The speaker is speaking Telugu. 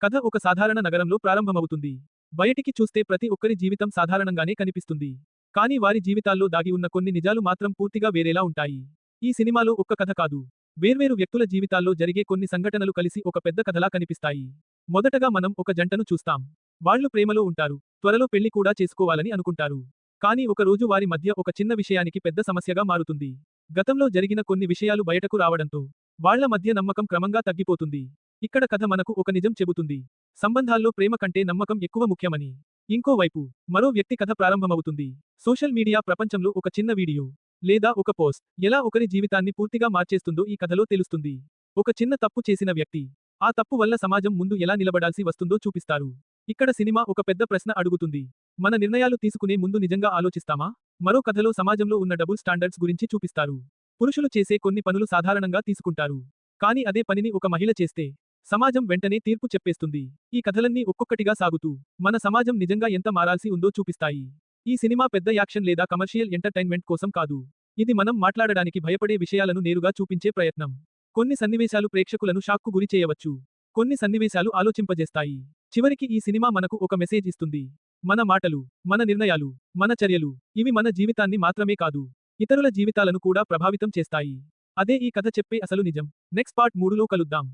కథ ఒక సాధారణ నగరంలో ప్రారంభమవుతుంది. బయటికి చూస్తే ప్రతి ఒక్కరి జీవితం సాధారణంగానే కనిపిస్తుంది. కానీ వారి జీవితాల్లో దాగి ఉన్న కొన్ని నిజాలు మాత్రం పూర్తిగా వేరేలా ఉంటాయి. ఈ సినిమాలో ఒక్క కథ కాదు. వేర్వేరు వ్యక్తుల జీవితాల్లో జరిగే కొన్ని సంఘటనలు కలిసి ఒక పెద్ద కథలా కనిపిస్తాయి. మొదటగా మనం ఒక జంటను చూస్తాం. వాళ్ళు ప్రేమలో ఉంటారు. త్వరలో పెళ్లి కూడా చేసుకోవాలని అనుకుంటారు. కానీ ఒక రోజు వారి మధ్య ఒక చిన్న విషయానికి పెద్ద సమస్యగా మారుతుంది. గతంలో జరిగిన కొన్ని విషయాలు బయటకు రావడంతో వాళ్ళ మధ్య నమ్మకం క్రమంగా తగ్గిపోతుంది. ఇక్కడ కథ మనకు ఒక నిజం చెబుతుంది. సంబంధాల్లో ప్రేమ కంటే నమ్మకం ఎక్కువ ముఖ్యమని. ఇంకోవైపు మరో వ్యక్తి కథ ప్రారంభమవుతుంది. సోషల్ మీడియా ప్రపంచంలో ఒక చిన్న వీడియో లేదా ఒక పోస్ట్ ఎలా ఒకరి జీవితాన్ని పూర్తిగా మార్చేస్తుందో ఈ కథలో తెలుస్తుంది. ఒక చిన్న తప్పు చేసిన వ్యక్తి ఆ తప్పు వల్ల సమాజం ముందు ఎలా నిలబడాల్సి వస్తుందో చూపిస్తారు. ఇక్కడ సినిమా ఒక పెద్ద ప్రశ్న అడుగుతుంది. మన నిర్ణయాలు తీసుకునే ముందు నిజంగా ఆలోచిస్తామా? మరో కథలో సమాజంలో ఉన్న డబుల్ స్టాండర్డ్స్ గురించి చూపిస్తారు. పురుషులు చేసే కొన్ని పనులు సాధారణంగా తీసుకుంటారు. కానీ అదే పనిని ఒక మహిళ చేస్తే సమాజం వెంటనే తీర్పు చెప్పేస్తుంది. ఈ కథలన్నీ ఒక్కొక్కటిగా సాగుతూ మన సమాజం నిజంగా ఎంత మారాల్సి ఉందో చూపిస్తాయి. ఈ సినిమా పెద్ద యాక్షన్ లేదా కమర్షియల్ ఎంటర్టైన్మెంట్ కోసం కాదు. ఇది మనం మాట్లాడడానికి భయపడే విషయాలను నేరుగా చూపించే ప్రయత్నం. కొన్ని సన్నివేశాలు ప్రేక్షకులను షాక్కు గురి చేయవచ్చు. కొన్ని సన్నివేశాలు ఆలోచింపజేస్తాయి. చివరికి ఈ సినిమా మనకు ఒక మెసేజ్ ఇస్తుంది. మన మాటలు, మన నిర్ణయాలు, మన చర్యలు ఇవి మన జీవితాన్ని మాత్రమే కాదు, ఇతరుల జీవితాలను కూడా ప్రభావితం చేస్తాయి. అదే ఈ కథ చెప్పే అసలు నిజం. నెక్స్ట్ పార్ట్ 3లో కలుద్దాం.